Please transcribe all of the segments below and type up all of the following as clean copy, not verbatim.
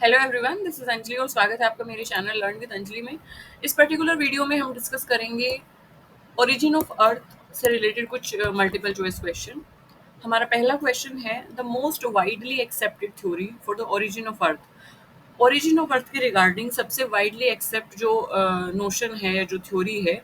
Hello everyone, this is Anjali और स्वागत है आपका मेरे चैनल लर्न विद अंजलि में। इस पर्टिकुलर वीडियो में हम डिस्कस करेंगे ओरिजिन ऑफ अर्थ से रिलेटेड कुछ मल्टीपल चॉइस क्वेश्चन। हमारा पहला क्वेश्चन है the most widely accepted theory for the origin of earth. Origin of earth के रिगार्डिंग सबसे वाइडली एक्सेप्ट जो नोशन है या जो थ्योरी है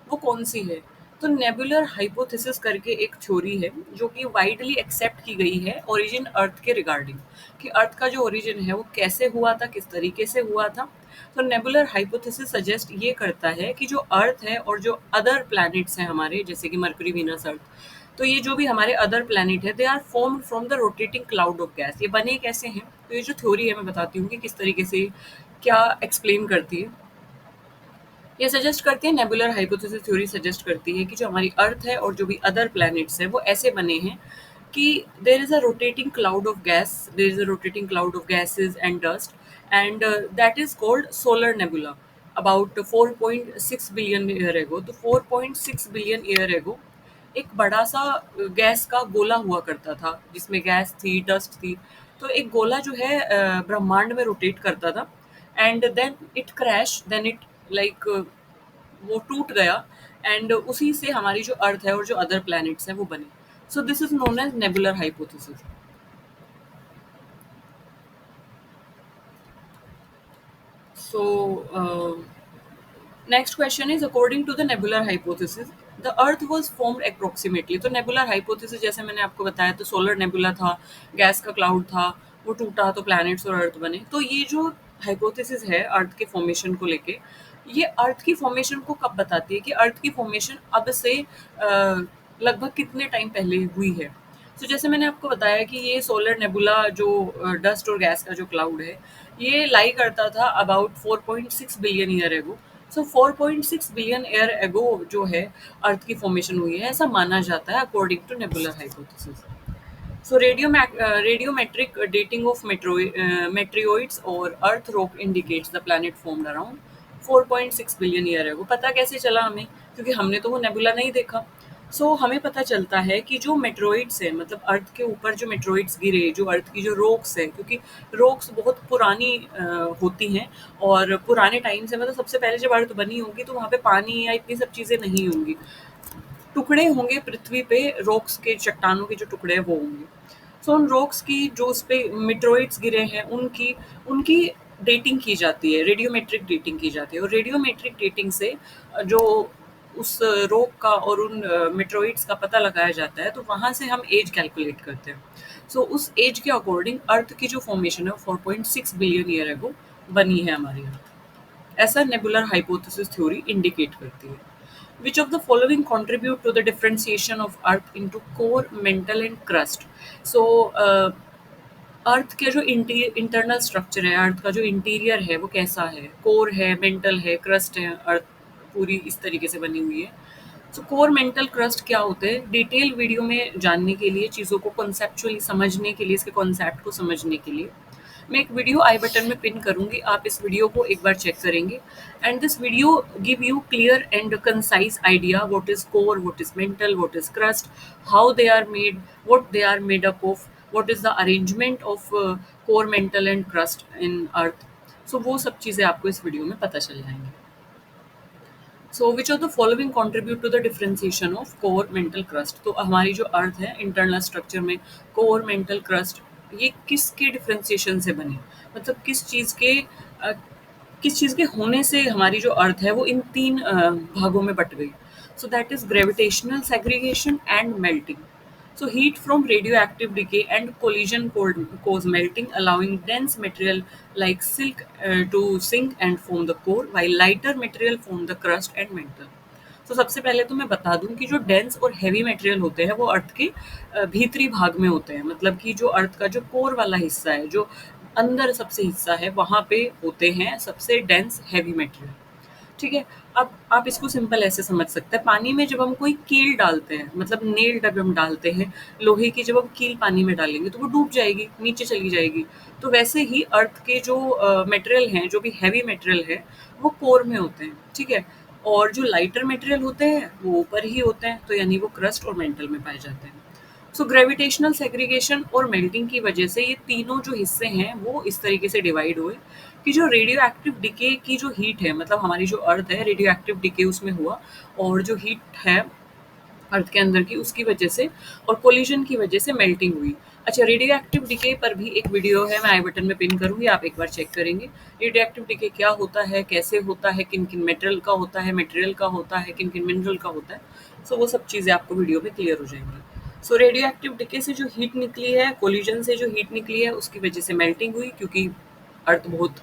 वो कौन सी है? तो नेबुलर हाइपोथेसिस करके एक थ्योरी है जो कि वाइडली एक्सेप्ट की गई है ओरिजिन अर्थ के रिगार्डिंग, कि अर्थ का जो ओरिजिन है वो कैसे हुआ था, किस तरीके से हुआ था। तो नेबुलर हाइपोथेसिस सजेस्ट ये करता है कि जो अर्थ है और जो अदर प्लैनेट्स हैं हमारे, जैसे कि मरकरी, वीनस, अर्थ, तो ये जो भी हमारे अदर प्लैनेट है they are formed from the rotating cloud of gas. ये बने कैसे हैं? तो ये जो थ्योरी है मैं बताती हूँ कि किस तरीके से क्या एक्सप्लेन करती है। ये सजेस्ट करती है, नेबुलर हाइपोथेसिस थ्योरी सजेस्ट करती है कि जो हमारी अर्थ है और जो भी अदर प्लैनेट्स है वो ऐसे बने हैं कि there is a rotating cloud of gas, there is a rotating cloud of gases and dust, and that is called solar nebula. About 4.6 billion year एगो, तो 4.6 बिलियन ईयर एगो एक बड़ा सा गैस का गोला हुआ करता था जिसमें गैस थी, डस्ट थी। तो एक गोला जो है ब्रह्मांड में रोटेट करता था, and then it crash, then it like वो टूट गया, एंड उसी से हमारी जो अर्थ है और जो अदर प्लैनेट्स हैं वो बने। So this is known as nebular hypothesis. So next question is according to the nebular hypothesis the earth was formed approximately. तो नेबुलर हाइपोथेसिस जैसे मैंने आपको बताया, तो सोलर नेबुला था, गैस का क्लाउड था, वो टूटा तो प्लैनेट्स और अर्थ बने। तो ये जो हाइपोथेसिस है अर्थ के फॉर्मेशन को लेके, ये अर्थ की फॉर्मेशन को कब बताती है कि अर्थ की फॉर्मेशन अब से लगभग कितने टाइम पहले हुई है। तो जैसे मैंने आपको बताया कि ये सोलर नेबुला जो डस्ट और गैस का जो क्लाउड है, ये लाई करता था अबाउट 4.6 बिलियन ईयर एगो। सो 4.6 बिलियन ईयर एगो जो है अर्थ की फॉर्मेशन हुई है, ऐसा माना जाता है according to nebular hypothesis. So radiometric dating of meteoroids और earth rock indicates the planet formed around 4.6 billion year ago. पता कैसे चला हमें? क्योंकि हमने तो वो नेबुला नहीं देखा। हमें पता चलता है कि जो मेट्रोइड्स है, मतलब अर्थ के ऊपर जो मेट्रोइड्स गिरे, जो अर्थ की जो रॉक्स है, क्योंकि रॉक्स बहुत पुरानी होती हैं, और पुराने टाइम से, मतलब सबसे पहले जब अर्थ बनी होगी तो वहाँ पे पानी या इतनी सब चीज़ें नहीं होंगी। टुकड़े होंगे पृथ्वी पे, रॉक्स के, चट्टानों के जो टुकड़े हैं वो होंगे। उन रॉक्स की जो उस पे मेट्रोइड्स गिरे हैं उनकी उनकी डेटिंग की जाती है, रेडियोमेट्रिक डेटिंग की जाती है। और रेडियोमेट्रिक डेटिंग से जो उस रॉक का और उन मेट्रोइड्स का पता लगाया जाता है, तो वहाँ से हम एज कैलकुलेट करते हैं। उस एज के अकॉर्डिंग अर्थ की जो फॉर्मेशन है वो 4.6 बिलियन ईयर एगो बनी है हमारी अर्थ। ऐसा नेबुलर हाइपोथेसिस थ्योरी इंडिकेट करती है। Which of the following contribute to the differentiation of Earth into core, mantle and crust? So, अर्थ के जो इंटरनल स्ट्रक्चर है, अर्थ का जो इंटीरियर है वो कैसा है, कोर है, मेंटल है, क्रस्ट है, अर्थ पूरी इस तरीके से बनी हुई है। कोर, मेंटल, क्रस्ट क्या होते हैं, डिटेल वीडियो में जानने के लिए, चीज़ों को कॉन्सेप्चुअली समझने के लिए, इसके कॉन्सेप्ट को समझने के लिए मैं एक वीडियो आई बटन में पिन करूंगी, आप इस वीडियो को एक बार चेक करेंगे। And this video give you clear and concise idea what is core, what is mantle, what is crust, how they are made, what they are made up of, what is the arrangement of core, mantle and crust in earth. वो सब चीज़ें आपको इस video में पता चल जाएंगी। Which of the following contribute to the differentiation of core, mantle, crust. तो हमारी जो अर्थ है इंटरनल स्ट्रक्चर में कोर, मेंटल, क्रस्ट, ये किसके डिफरेंशिएशन से बनी, मतलब अ, किस चीज़ के होने से हमारी जो अर्थ है वो इन तीन भागों में बट गई। That is gravitational segregation and melting. Heat from radioactive decay and collision cause melting, allowing dense material like silk to sink and form the core, while lighter material form the crust and mantle. सबसे पहले तो मैं बता दूं कि जो dense और heavy material होते हैं वो अर्थ के भीतरी भाग में होते हैं, मतलब कि जो अर्थ का जो कोर वाला हिस्सा है, जो अंदर सबसे हिस्सा है, वहाँ पे होते हैं सबसे डेंस हैवी मटेरियल। ठीक है। अब आप इसको सिंपल ऐसे समझ सकते हैं, पानी में जब हम कोई कील डालते हैं, मतलब नेल जब हम डालते हैं लोहे की, जब हम कील पानी में डालेंगे तो वो डूब जाएगी, नीचे चली जाएगी। तो वैसे ही अर्थ के जो मटेरियल हैं, जो भी हैवी मटेरियल है, वो कोर में होते हैं। ठीक है। और जो लाइटर मटेरियल होते हैं वो ऊपर ही होते हैं, तो यानी वो क्रस्ट और मेंटल में पाए जाते हैं। सो ग्रेविटेशनल सेग्रीगेशन और मेल्टिंग की वजह से ये तीनों जो हिस्से हैं वो इस तरीके से डिवाइड हुए कि जो रेडियो एक्टिव डिके की जो हीट है, मतलब हमारी जो अर्थ है रेडियो एक्टिव डिके उसमें हुआ, और जो हीट है अर्थ के अंदर की उसकी वजह से और कोलिजन की वजह से मेल्टिंग हुई। अच्छा, रेडियो एक्टिव डिके पर भी एक वीडियो है, मैं आई बटन में पिन करूँगी, आप एक बार चेक करेंगे। रेडियो एक्टिव डिके क्या होता है, कैसे होता है, किन-किन मटेरियल का होता है, किन-किन मिनरल का होता है। सो वो सब चीज़ें आपको वीडियो में क्लियर हो जाएँगी। सो रेडियो एक्टिव डिके से जो हीट निकली है, कोलिजन से जो हीट निकली है, उसकी वजह से मेल्टिंग हुई, क्योंकि अर्थ बहुत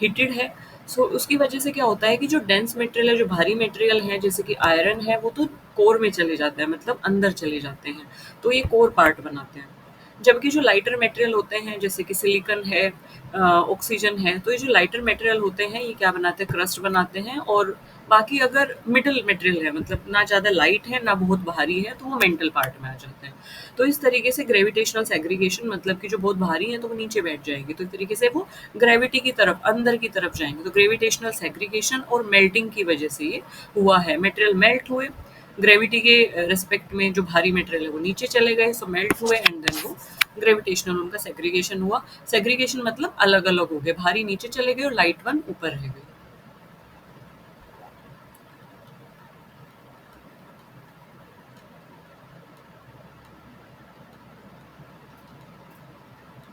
हीटेड है। सो उसकी वजह से क्या होता है कि जो डेंस मटेरियल है, जो भारी मटेरियल है, जैसे कि आयरन है, वो तो कोर में चले जाते हैं, मतलब अंदर चले जाते हैं, तो ये कोर पार्ट बनाते हैं। जबकि जो लाइटर मटेरियल होते हैं, जैसे कि सिलिकॉन है, ऑक्सीजन है, तो ये जो लाइटर मटेरियल होते हैं ये क्या बनाते हैं, क्रस्ट बनाते हैं। और बाकी अगर मिडल मटेरियल है, मतलब ना ज़्यादा लाइट है ना बहुत भारी है, तो वो मेंटल पार्ट में आ जाते हैं। तो इस तरीके से ग्रेविटेशनल सेग्रीगेशन, मतलब कि जो बहुत भारी है तो वो नीचे बैठ जाएगी, तो इस तरीके से वो ग्रेविटी की तरफ, अंदर की तरफ जाएंगे। तो ग्रेविटेशनल सेग्रीगेशन और मेल्टिंग की वजह से ये हुआ है, मटेरियल मेल्ट हुए ग्रेविटी के रिस्पेक्ट में, जो भारी मटेरियल है वो नीचे चले गए, सो मेल्ट हुए, एंड देन वो ग्रेविटेशनल उनका सेग्रीगेशन हुआ। सेग्रीगेशन मतलब अलग अलग हो गए, भारी नीचे चले गए और लाइट वन ऊपर रह गए।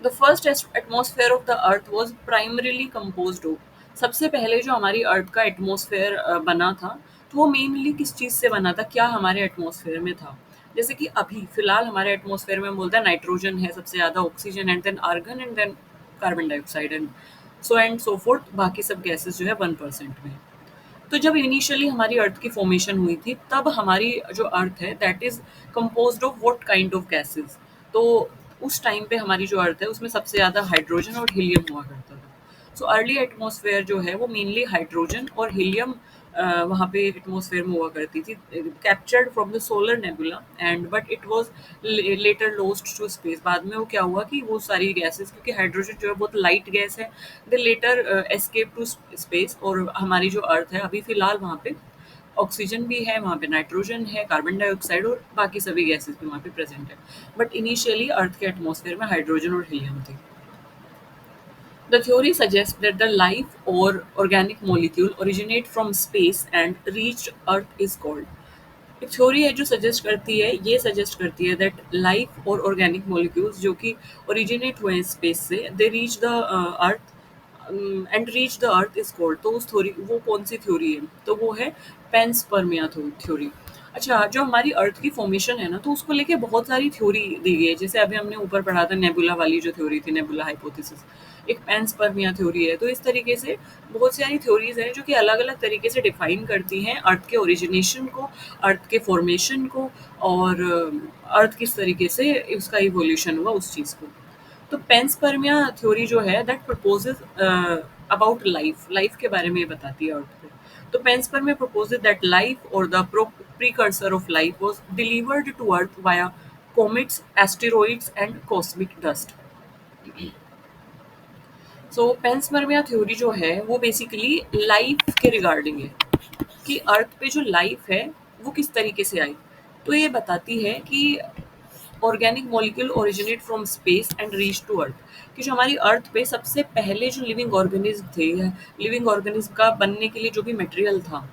The first atmosphere of the earth was primarily compose of, सबसे पहले जो हमारी अर्थ का एटमॉस्फेयर बना था, तो वो मेनली किस चीज़ से बना था, क्या हमारे एटमॉस्फेयर में था। जैसे कि अभी फिलहाल हमारे एटमॉस्फेयर में हम बोलते हैं नाइट्रोजन है सबसे ज़्यादा, oxygen and then argon and then carbon dioxide and so forth, बाकी सब गैसेस जो है 1% में। तो जब इनिशियली हमारी अर्थ की फॉर्मेशन हुई थी, तब हमारी जो अर्थ है that is composed of what kind of gases. तो उस टाइम पे हमारी जो अर्थ है उसमें सबसे ज़्यादा हाइड्रोजन और हीलियम हुआ करता था। सो अर्ली एटमॉस्फेयर जो है वो मेनली हाइड्रोजन और हीलियम वहाँ पे एटमॉस्फेयर में हुआ करती थी, captured from the solar nebula, and but it was later lost to space. बाद में वो क्या हुआ कि वो सारी गैसेस, क्योंकि हाइड्रोजन जो है बहुत लाइट गैस है, they later escape to space. और हमारी जो अर्थ है अभी फिलहाल वहाँ पे ऑक्सीजन भी है, वहाँ पे नाइट्रोजन है, कार्बन डाइऑक्साइड और बाकी सभी गैसेस भी वहाँ पे प्रेजेंट है। बट इनिशियली अर्थ के एटमॉस्फेयर में हाइड्रोजन और हीलियम थी। The theory suggests that the life or organic molecule originate from space and reached Earth is called। एक थ्योरी है जो सजेस्ट करती है, ये सजेस्ट करती है दैट लाइफ और ऑर्गेनिक मॉलिक्यूल्स जो कि ओरिजिनेट हुए हैं स्पेस से, they reach the earth and reach the earth is cold. तो उस थ्योरी, वो कौन सी थ्योरी है, तो वो है पेंसपर्मिया थ्योरी। अच्छा, जो हमारी अर्थ की फॉर्मेशन है ना, तो उसको लेके बहुत सारी थ्योरी दी गई है। जैसे अभी हमने ऊपर पढ़ा था नेबुला वाली जो थ्योरी थी, नेबुला हाइपोथेसिस, एक पेंसपर्मिया थ्योरी है। तो इस तरीके से बहुत सारी थ्योरीज हैं जो कि अलग अलग तरीके से डिफाइन करती हैं अर्थ के ओरिजिनेशन को, अर्थ के फॉर्मेशन को, और अर्थ किस तरीके से उसका इवोल्यूशन हुआ उस चीज़ को। तो पेंसपर्मिया थ्योरी जो है that proposes about life, life के बारे में ये बताती है अर्थ को। तो पेंसपर्मिया प्रपोजेस दैट लाइफ और the precursor of life was delivered to earth via comets, asteroids and cosmic dust. So panspermia theory जो है वो बेसिकली लाइफ के रिगार्डिंग है, कि अर्थ पे जो लाइफ है वो किस तरीके से आई। तो ये बताती है कि organic molecule originate from space and reach to earth, कि जो हमारी अर्थ पे सबसे पहले जो लिविंग ऑर्गेनिज्म थे, लिविंग ऑर्गेनिज्म का बनने के लिए जो भी मटेरियल था,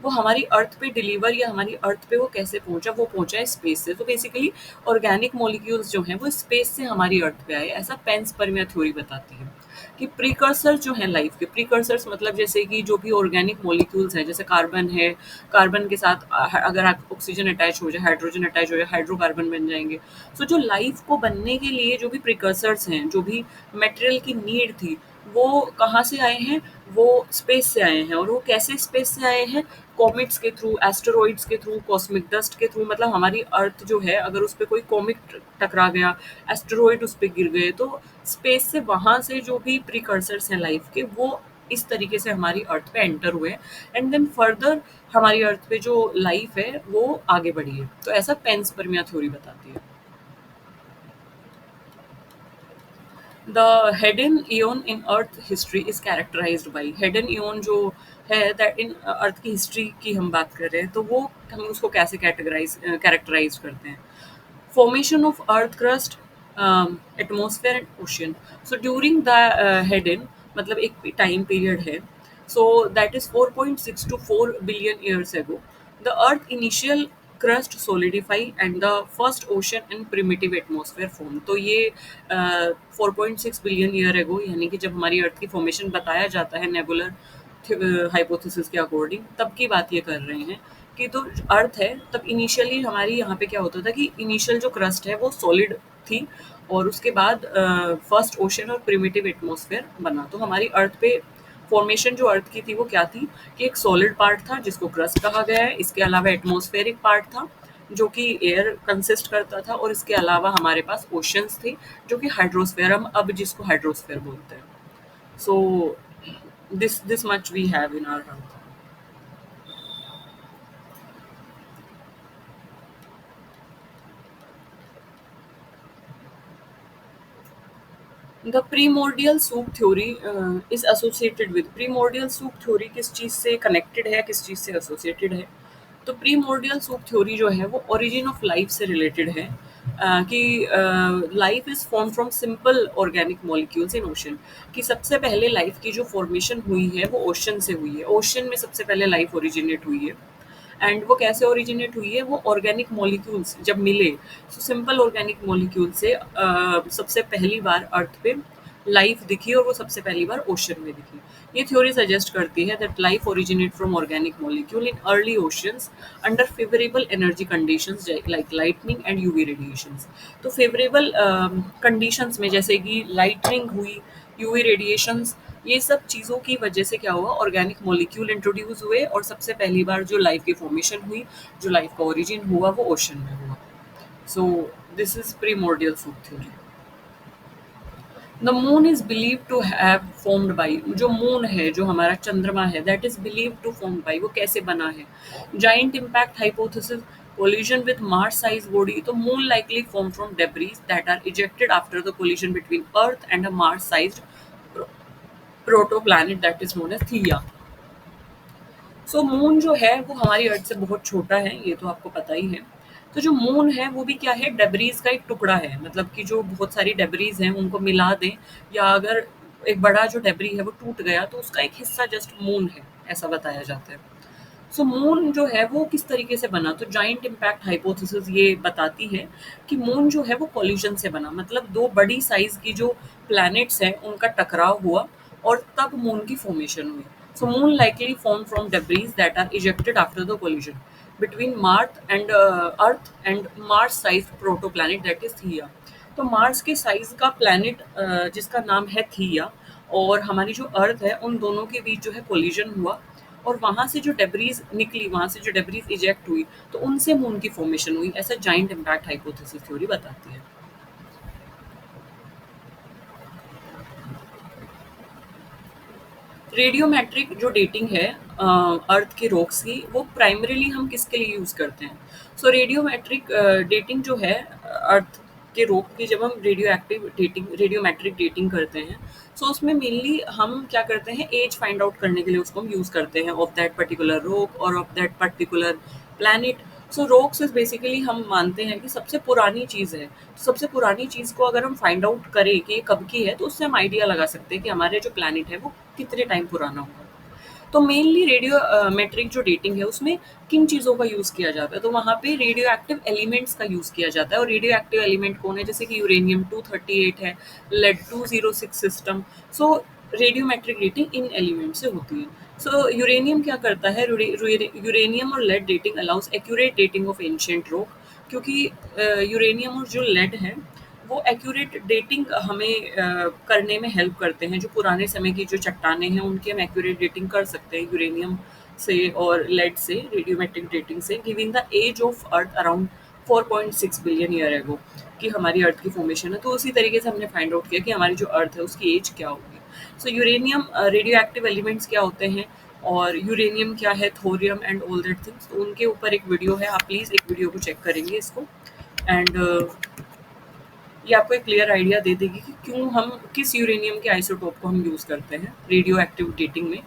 वो हमारी अर्थ पे डिलीवर, या हमारी अर्थ पे वो कैसे पहुंचा, वो पहुंचा है स्पेस से। तो बेसिकली ऑर्गेनिक मॉलिक्यूल्स जो हैं वो स्पेस से हमारी अर्थ पे आए, ऐसा पेंसपर्मिया थ्योरी बताती है। कि प्रीकर्सर जो है लाइफ के, प्रीकर्सर्स मतलब जैसे कि जो भी ऑर्गेनिक मॉलिक्यूल्स हैं, जैसे कार्बन है, कार्बन के साथ अगर आप ऑक्सीजन अटैच हो जाए, हाइड्रोजन अटैच हो जाए, हाइड्रोकार्बन बन जाएंगे। सो जो लाइफ को बनने के लिए जो भी प्रिकर्सर्स हैं, जो भी मटेरियल की नीड थी, वो कहाँ से आए हैं, वो स्पेस से आए हैं। और वो कैसे स्पेस से आए हैं, कॉमेट्स के थ्रू, एस्टेरॉइड्स के थ्रू, कॉस्मिक डस्ट के थ्रू। मतलब हमारी अर्थ जो है अगर उस पर कोई कॉमिक टकरा गया, एस्टेरॉइड उस पर गिर गए, तो स्पेस से वहाँ से जो भी प्रिकर्सर्स हैं लाइफ के, वो इस तरीके से हमारी अर्थ पे एंटर हुए, एंड देन फर्दर हमारी अर्थ पे जो लाइफ है वो आगे बढ़ी है। तो ऐसा पेंसपर्मिया थ्योरी बताती है। The Hadean eon in earth history is characterised by, Hadean eon जो है दैट इन अर्थ की हिस्ट्री की हम बात कर रहे हैं, तो वो हम उसको कैसे कैटेगराइज कैरेक्टराइज करते हैं। formation of earth crust, atmosphere and ocean. So during the head in, मतलब एक time period है, so that is 4.6 to 4 billion years ago, the earth initial crust solidify and the first ocean and primitive atmosphere form. तो ये 4.6 billion year एगो, यानी कि जब हमारी अर्थ की फॉर्मेशन बताया जाता है नेबुलर हाइपोथेसिस के अकॉर्डिंग, तब की बात ये कर रहे हैं कि तो अर्थ है तब इनिशियली हमारी यहाँ पे क्या होता था कि इनिशियल जो क्रस्ट है वो सॉलिड थी, और उसके बाद फर्स्ट ओशन और प्रिमिटिव एटमॉस्फेयर बना। तो हमारी अर्थ पे फॉर्मेशन जो अर्थ की थी वो क्या थी कि एक सॉलिड पार्ट था जिसको क्रस्ट कहा गया है, इसके अलावा एटमॉस्फेरिक पार्ट था जो कि एयर कंसिस्ट करता था, और इसके अलावा हमारे पास ओशंस थे जो कि हाइड्रोस्फेयर, हम अब जिसको हाइड्रोस्फेयर बोलते हैं। सो this much we have in our earth. The primordial soup theory is associated with, primordial soup theory किस चीज़ से कनेक्टेड है, किस चीज़ से एसोसिएटेड है? तो प्रीमोर्डियल सूप थ्योरी जो है वो ओरिजिन ऑफ लाइफ से रिलेटेड है, कि life is form from simple organic molecules in ocean, कि सबसे पहले लाइफ की जो फॉर्मेशन हुई है वो ओशन से हुई है, ओशन में सबसे पहले लाइफ ओरिजिनेट हुई है। एंड वो कैसे ओरिजिनेट हुई है? वो ऑर्गेनिक मॉलिक्यूल्स जब मिले, तो सिंपल ऑर्गेनिक मॉलिक्यूल से सबसे पहली बार अर्थ पे लाइफ दिखी, और वो सबसे पहली बार ओशन में दिखी। ये थ्योरी सजेस्ट करती है that life originate from organic molecule in early oceans under favourable energy conditions like lightning and UV radiations. तो फेवरेबल कंडीशंस में जैसे कि लाइटनिंग हुई, यूवी रेडिएशंस, ये सब चीज़ों की वजह से क्या हुआ, ऑर्गेनिक मॉलिक्यूल इंट्रोड्यूस हुए, और सबसे पहली बार जो लाइफ की फॉर्मेशन हुई, जो लाइफ का ओरिजिन हुआ, वो ओशन में हुआ। So this is primordial soup theory. The moon is believe to have formed by, जो मून है, जो हमारा चंद्रमा है, that is believe to form by, वो कैसे बना है? Giant impact hypothesis, collision with Mars sized body, तो moon likely formed from debris that are ejected after the collision between earth and a Mars sized protoplanet that is known as Theia. So moon जो है वो हमारी अर्थ से बहुत छोटा है, ये तो आपको पता ही है। तो जो मून है वो भी क्या है, डेब्रीज का एक टुकड़ा है, मतलब कि जो बहुत सारी डेब्रीज हैं उनको मिला दें, या अगर एक बड़ा जो डेब्री है वो टूट गया तो उसका एक हिस्सा जस्ट मून है, ऐसा बताया जाता है। सो मून जो है वो किस तरीके से बना? तो जाइंट इम्पैक्ट हाइपोथेसिस ये बताती है कि मून जो है वो कोलिजन से बना, मतलब दो बड़ी साइज की जो प्लैनेट्स हैं उनका टकराव हुआ, और तब मून की फॉर्मेशन हुई। So moon likely form from debris that are ejected after the collision between Mars and earth and Mars size protoplanet that is Theia. तो मार्स के साइज का प्लैनेट जिसका नाम है थिया, और हमारी जो अर्थ है, उन दोनों के बीच जो है कोलिजन हुआ, और वहाँ से जो डेब्रीज निकली, वहाँ से जो डेब्रीज इजेक्ट हुई, तो उनसे मून की फॉर्मेशन हुई, ऐसा जाइंट इम्पैक्ट हाइपोथेसिस थ्योरी बताती है। रेडियोमेट्रिक जो डेटिंग है अर्थ के रॉक्स की, वो प्राइमरीली हम किसके लिए यूज़ करते हैं? सो रेडियोमेट्रिक डेटिंग जो है अर्थ के रॉक की, जब हम radio active dating, radiometric dating करते हैं, सो उसमें मेनली हम क्या करते हैं, एज फाइंड आउट करने के लिए उसको हम यूज़ करते हैं ऑफ दैट पर्टिकुलर रॉक और of that particular planet. So rocks is basically हम मानते हैं कि सबसे पुरानी चीज़ है, तो सबसे पुरानी चीज़ को अगर हम फाइंड आउट करें कि ये कब की है, तो उससे हम आइडिया लगा सकते हैं कि हमारे जो प्लैनेट है वो कितने टाइम पुराना होगा। तो मेनली रेडियो मेट्रिक जो डेटिंग है उसमें किन चीज़ों का यूज़ किया जाता है? तो वहाँ पे रेडियो एक्टिव एलिमेंट्स का यूज़ किया जाता है, और रेडियो एक्टिव एलिमेंट कौन है? जैसे कि यूरेनियम 238 है, लेड 206 सिस्टम। सो रेडियोमेट्रिक डेटिंग इन एलिमेंट से होती है। सो यूरेनियम क्या करता है? यूरेनियम और lead dating allows accurate dating of ancient rock, क्योंकि यूरेनियम और जो लेड है वो एक्यूरेट डेटिंग हमें करने में हेल्प करते हैं। जो पुराने समय की जो चट्टानें हैं उनकी हम एक्यूरेट डेटिंग कर सकते हैं यूरेनियम से और लेड से, रेडियोमेट्रिक डेटिंग से, giving the age of earth around 4.6 billion year ago, कि हमारी अर्थ की फॉर्मेशन है। तो उसी तरीके से हमने फाइंड आउट किया कि हमारी जो अर्थ है उसकी एज क्या होगी। सो यूरेनियम रेडियो एक्टिव एलिमेंट्स क्या होते हैं, और यूरेनियम क्या है, thorium and all that things, तो उनके ऊपर एक वीडियो है, आप प्लीज़ एक वीडियो को चेक करेंगे इसको, एंड ये आपको एक क्लियर आइडिया दे देगी कि क्यों हम किस यूरेनियम के आइसोटोप को हम यूज़ करते हैं रेडियो एक्टिव डेटिंग में।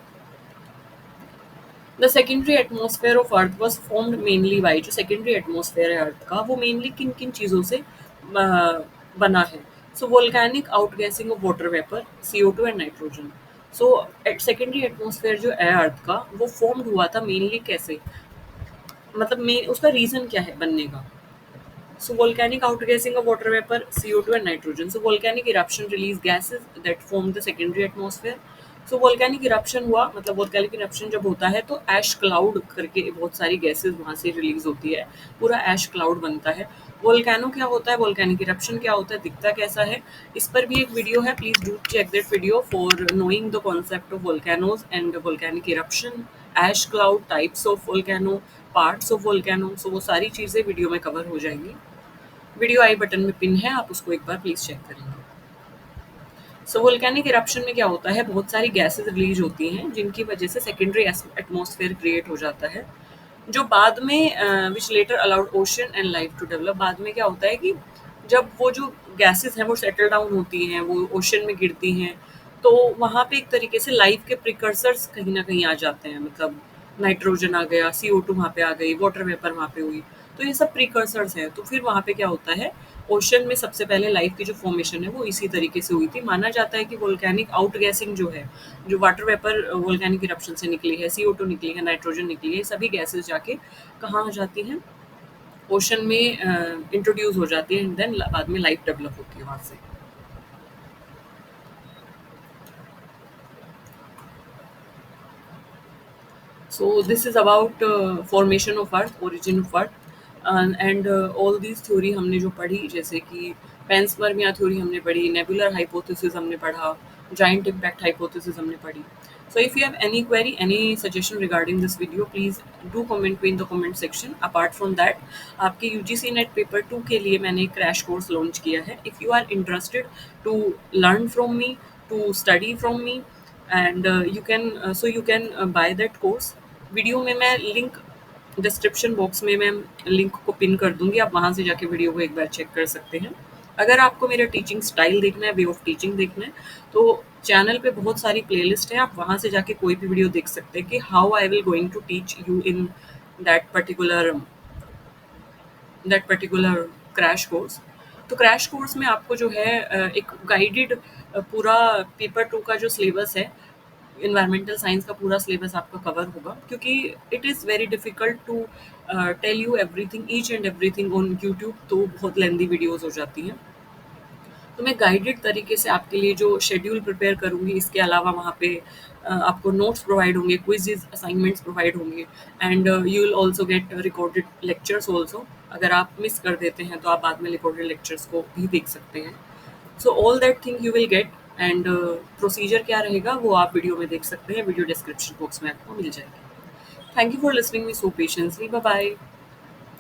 The secondary atmosphere of earth was formed mainly by, जो सेकेंडरी एटमॉस्फेयर है अर्थ का वो मेनली किन किन चीज़ों से बना है? So volcanic outgassing of water vapour, CO2 and nitrogen. So secondary atmosphere जो है अर्थ का वो फॉर्म्ड हुआ था मेनली कैसे, मतलब मेन उसका रीजन क्या है बनने का? So volcanic outgassing of water vapor, CO2 and nitrogen. So volcanic eruption release gases that form the secondary atmosphere. So volcanic eruption हुआ, मतलब volcanic eruption जब होता है तो ash cloud करके बहुत सारी गैसेस वहाँ से रिलीज होती है, पूरा ash cloud बनता है। वोल्केनो क्या होता है, वोल्केनिक इरप्शन क्या होता है, दिखता कैसा है, इस पर भी एक वीडियो है, please do check that video for knowing the concept of volcanoes and volcanic eruption, ash cloud, types of volcano, parts of volcano. So वो सारी चीज़ें वीडियो में कवर हो जाएंगी। वीडियो आई बटन में पिन है, आप उसको एक बार प्लीज चेक करेंगे। सो वोल्केनिक इरप्शन में क्या होता है, बहुत सारी गैसेस रिलीज होती हैं जिनकी वजह से सेकेंडरी एटमॉस्फेयर क्रिएट हो जाता है, जो बाद में which later allowed ocean and life to develop. बाद में क्या होता है कि जब वो जो गैसेस हैं वो सेटल डाउन होती हैं, वो ओशन में गिरती हैं, तो वहाँ पे एक तरीके से लाइफ के प्रिकर्सर्स कहीं ना कहीं आ जाते हैं, मतलब नाइट्रोजन आ गया, CO2 वहाँ पे आ गई, वाटर वेपर वहाँ पे हुई, तो ये सब प्रिकर्सर्स हैं। तो फिर वहाँ पे क्या होता है, ओशन में सबसे पहले लाइफ की जो फॉर्मेशन है वो इसी तरीके से हुई थी। माना जाता है कि वोल्केनिक आउटगैसिंग जो है, जो वाटर वेपर वोल्केनिक इरप्शन से निकली है, CO2 निकली है, नाइट्रोजन निकली है, ये सभी गैसेस जाके कहाँ आ जाती हैं, ओशन में इंट्रोड्यूस हो जाती है, एंड देन बाद में लाइफ डेवलप होती है वहाँ से। So this is about formation of Earth, origin of Earth, and all these theory हमने जो पढ़ी, जैसे कि पेंसपर्मिया थ्योरी हमने पढ़ी, नेबुलर हाइपोथेसिस हमने पढ़ा, जाइंट इम्पैक्ट हाइपोथेसिस हमने पढ़ी। So if you have any query, any suggestion regarding this video, please do comment me in the comment section. Apart from that, आपके UGC नेट पेपर 2 के लिए मैंने एक क्रैश कोर्स लॉन्च किया है। If you are interested to learn from me, to study from me, and you can buy that course। Video में मैं link description box में मैं लिंक को पिन कर दूंगी, आप वहाँ से जाके वीडियो को एक बार चेक कर सकते हैं। अगर आपको मेरा टीचिंग स्टाइल देखना है, वे ऑफ टीचिंग देखना है, तो चैनल पे बहुत सारी प्लेलिस्ट है, आप वहाँ से जाके कोई भी वीडियो देख सकते हैं कि how I will going to teach you in that particular that particular crash course. तो क्रैश कोर्स में आपको जो है एक गाइडेड पूरा पेपर 2 का जो सिलेबस है, इन्वायरमेंटल साइंस का पूरा सिलेबस आपका कवर होगा, क्योंकि it is very difficult to tell you everything, each and everything on YouTube, तो बहुत लेंदी वीडियोस हो जाती हैं। तो मैं गाइडेड तरीके से आपके लिए जो शेड्यूल प्रिपेयर करूँगी, इसके अलावा वहाँ पे आपको नोट्स प्रोवाइड होंगे, क्विज़ेज़, असाइनमेंट्स प्रोवाइड होंगे, and you will also get recorded lectures also. अगर आप मिस कर देते हैं तो आप बाद में रिकॉर्डेड लेक्चर्स को भी देख सकते हैं। So all that thing you will get, and procedure क्या रहेगा वो आप वीडियो में देख सकते हैं, वीडियो डिस्क्रिप्शन बॉक्स में आपको मिल जाएगी। Thank you for listening me so patiently. Bye bye.